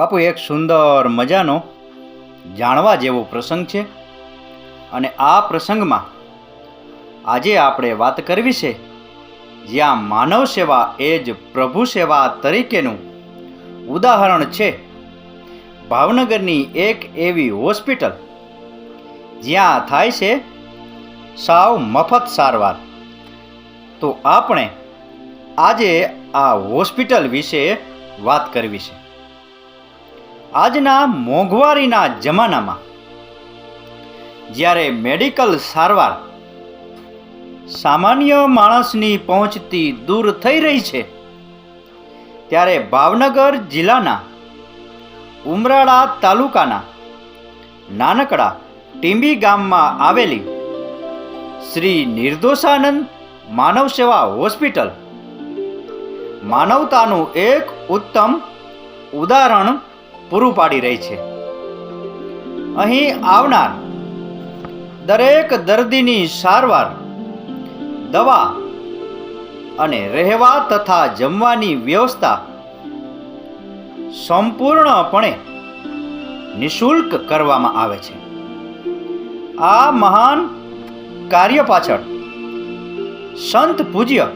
બાપુ, એક સુંદર મજાનો જાણવા જેવો પ્રસંગ છે અને આ પ્રસંગમાં આજે આપણે વાત કરવી છે જ્યાં માનવ સેવા એ જ પ્રભુ સેવા તરીકેનું ઉદાહરણ છે. ભાવનગરની એક એવી હોસ્પિટલ જ્યાં થાય છે સાવ મફત સારવાર. તો આપણે આજે આ હોસ્પિટલ વિશે વાત કરવી છે. આજના મોંઘવારીના જમાનામાં જ્યારે મેડિકલ સારવાર સામાન્ય માણસની પહોંચથી દૂર થઈ રહી છે, ત્યારે ભાવનગર જિલ્લાના ઉમરાળા તાલુકાના નાનકડા ટીંબી ગામમાં આવેલી શ્રી નિર્દોષાનંદ માનવ સેવા હોસ્પિટલ માનવતાનું એક ઉત્તમ ઉદાહરણ પૂરું પાડી રહી છે. અહીં આવનાર દરેક દર્દીની સારવાર, દવા અને રહેવા તથા જમવાની વ્યવસ્થા સંપૂર્ણપણે નિઃશુલ્ક કરવામાં આવે છે. આ મહાન કાર્ય પાછળ સંત પૂજ્ય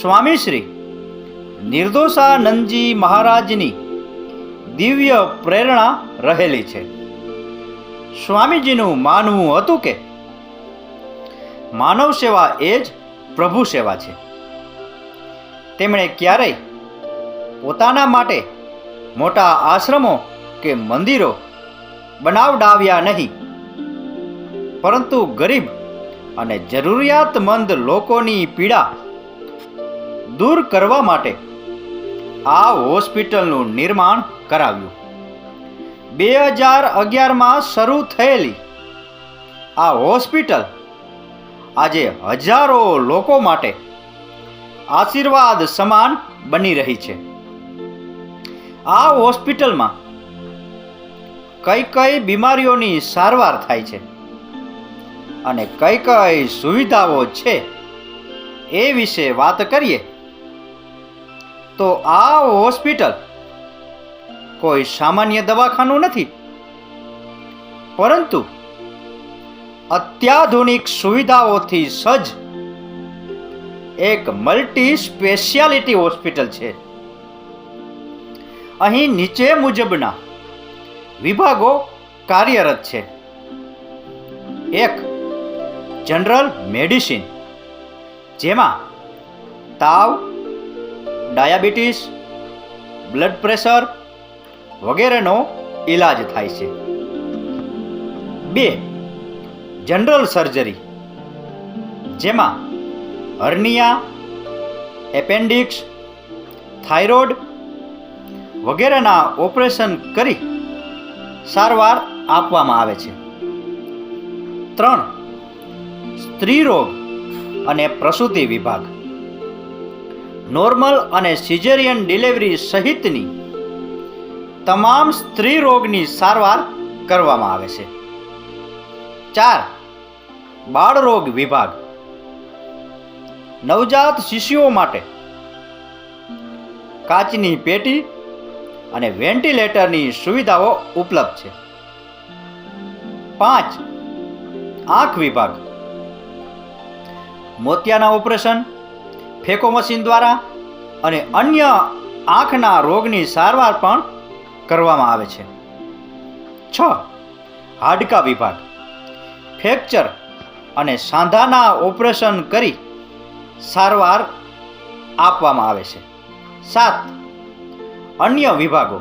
સ્વામી શ્રી નિર્દોષાનંદજી મહારાજની દિવ્ય પ્રેરણા રહેલી છે. સ્વામીજીનું માનવું હતું કે માનવ સેવા એ જ પ્રભુ સેવા છે. તેમણે ક્યારેય પોતાના માટે મોટા આશ્રમો કે મંદિરો બનાવડાવ્યા નહીં, પરંતુ ગરીબ અને જરૂરિયાતમંદ લોકોની પીડા દૂર કરવા માટે આ હોસ્પિટલનું નિર્માણ કરાવ્યું. 2011માં શરૂ થયેલી આ હોસ્પિટલ આજે હજારો લોકો માટે આશીર્વાદ સમાન બની રહી છે. આ હોસ્પિટલમાં કઈ કઈ બીમારીઓની સારવાર થાય છે અને કઈ કઈ સુવિધાઓ છે એ વિશે વાત કરીએ તો આ હોસ્પિટલ કોઈ સામાન્ય દવાખાનું નથી, પરંતુ અત્યાધુનિક સુવિધાઓથી સજ્જ એક મલ્ટી સ્પેશિયાલિટી હોસ્પિટલ છે. અહીં નીચે મુજબના વિભાગો કાર્યરત છે. 1. જનરલ મેડિસિન, જેમાં તાવ, ડાયાબિટીસ, બ્લડ પ્રેશર વગેરેનો ઈલાજ થાય છે. 2. જનરલ સર્જરી, જેમાં હર્નિયા, એપેન્ડિક્સ, થાઇરોઇડ વગેરેના ઓપરેશન કરી સારવાર આપવામાં આવે છે. 3. સ્ત્રી રોગ અને પ્રસૂતિ વિભાગ, નોર્મલ અને સિઝેરિયન ડિલિવરી સહિતની તમામ સ્ત્રી રોગની સારવાર કરવામાં આવે છે. 4. બાળરોગ વિભાગ, નવજાત શિશુઓ માટે કાચની પેટી અને વેન્ટિલેટરની સુવિધાઓ ઉપલબ્ધ છે. 5. આંખ વિભાગ, મોતિયાના ઓપરેશન, ફેકો મશીન દ્વારા અને અન્ય આંખના રોગની સારવાર પણ કરવામાં આવે છે. 6. હાડકા વિભાગ, ફ્રેક્ચર અને સાંધાના ઓપરેશન કરી સારવાર આપવામાં આવે છે. 7. અન્ય વિભાગો,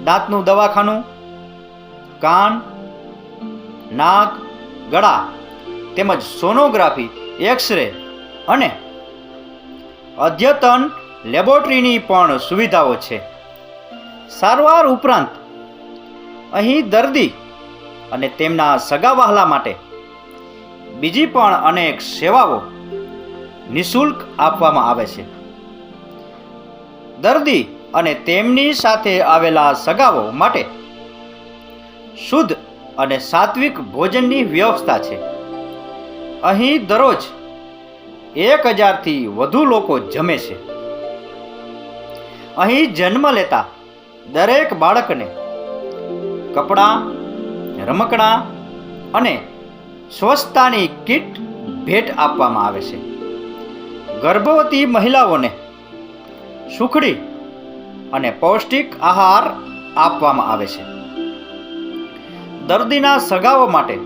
દાંતનું દવાખાનું, કાન, નાક, ગળા તેમજ સોનોગ્રાફી, એક્સરે અને અદ્યતન લેબોરેટરીની પણ સુવિધાઓ છે. સારવાર ઉપરાંત અહીં દર્દી અને તેમના સગાવહાલા માટે બીજી પણ અનેક સેવાઓ નિઃશુલ્ક આપવામાં આવે છે. દર્દી અને તેમની સાથે આવેલા સગાઓ માટે શુદ્ધ અને સાત્વિક ભોજનની વ્યવસ્થા છે. અહીં દરરોજ 1000થી વધુ લોકો જમે છે. અહીં જન્મ લેતા દરેક બાળકને કપડાં, રમકડાં અને સ્વચ્છતાની કીટ ભેટ આપવામાં આવે છે. ગર્ભવતી મહિલાઓને સુખડી અને પૌષ્ટિક આહાર આપવામાં આવે છે. દર્દીના સગાઓ માટે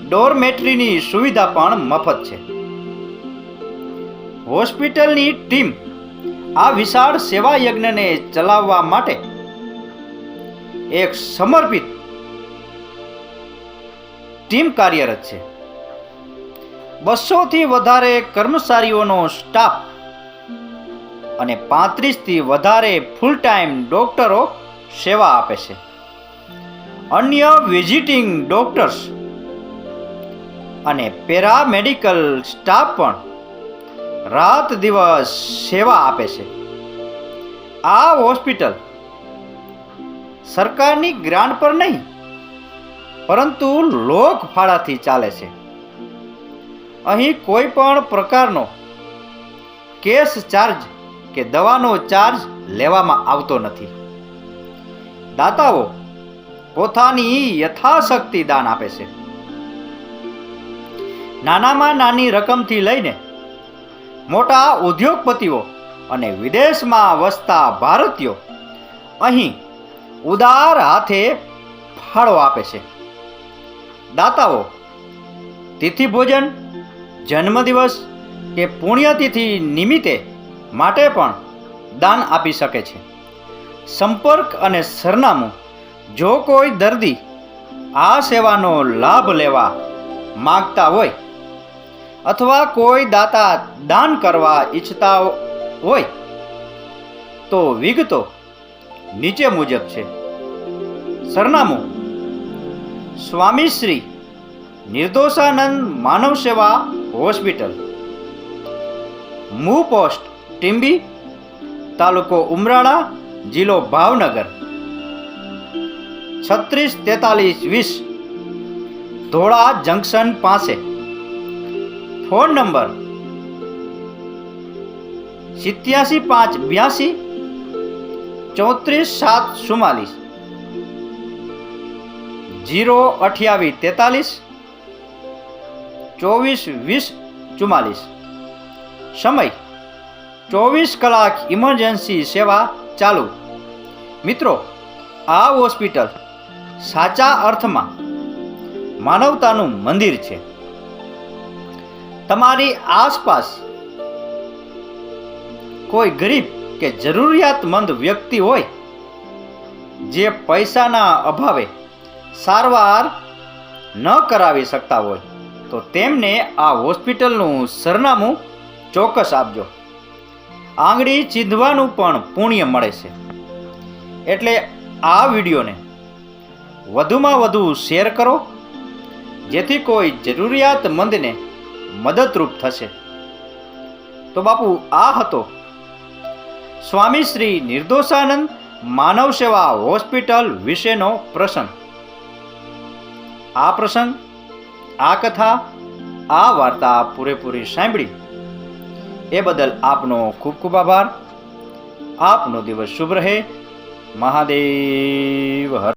ડોરમેટ્રીની સુવિધા પણ મફત છે. હોસ્પિટલની ટીમ આ વિશાળ સેવા યજ્ઞને ચલાવવા માટે એક સમર્પિત ટીમ કાર્યરત છે. 200થી વધારે કર્મચારીઓનો સ્ટાફ અને 35થી વધારે ફૂલ ટાઈમ ડોક્ટરો સેવા આપે છે. અન્ય વિઝિટિંગ ડોક્ટર્સ અને પેરામેડિકલ સ્ટાફ પણ રાત દિવસ સેવા આપે છે. આ હોસ્પિટલ સરકારની ગ્રાન્ટ પર નહીં, પરંતુ લોક ફાળાથી ચાલે છે. અહીં કોઈ પણ પ્રકારનો કેશ ચાર્જ કે દવાનો ચાર્જ લેવામાં આવતો નથી. દાતાઓ પોતાની યથાશક્તિ દાન આપે છે. નાનામાં નાની રકમથી લઈને મોટા ઉદ્યોગપતિઓ અને વિદેશમાં વસતા ભારતીયો અહીં ઉદાર હાથે ફાળો આપે છે. દાતાઓ તિથિ ભોજન, જન્મદિવસ કે પુણ્યતિથિ નિમિત્તે માટે પણ દાન આપી શકે છે. સંપર્ક અને સરનામું: જો કોઈ દર્દી આ સેવાનો લાભ લેવા માંગતા હોય અથવા કોઈ દાતા દાન કરવા ઈચ્છતા હોય તો વિગતો નીચે મુજબ છે. સરનામું: સ્વામી શ્રી નિર્દોષાનંદ માનવ સેવા હોસ્પિટલ, મૂ પોસ્ટ ટીંબી, તાલુકો ઉમરાળા, જિલ્લો ભાવનગર, 364320, ધોળા જંકશન પાસે. Phone number 8752 34744, 02843 242044. સમય 24 કલાક ઇમરજન્સી સેવા ચાલુ. મિત્રો, આ હોસ્પિટલ સાચા અર્થમાં માનવતાનું મંદિર છે. તમારી આસપાસ કોઈ ગરીબ કે જરૂરિયાતમંદ વ્યક્તિ હોય જે પૈસાના અભાવે સારવાર ન કરાવી શકતા હોય તો તેમને આ હોસ્પિટલનું સરનામું ચોક્કસ આપજો. આંગળી ચીંધવાનું પણ પુણ્ય મળે છે. એટલે આ વિડીયોને વધુમાં વધુ શેર કરો, જેથી કોઈ જરૂરિયાતમંદને મદદરૂપ થશે. તો બાપુ, આ હતો સ્વામી શ્રી નિર્દોષાનંદ માનવ સેવા હોસ્પિટલ વિશેનો પ્રસંગ. આ પ્રસંગ, આ કથા, આ વાર્તા પૂરેપૂરી સાંભળી એ બદલ આપનો ખૂબ ખૂબ આભાર. આપનો દિવસ શુભ રહે. મહાદેવ હર.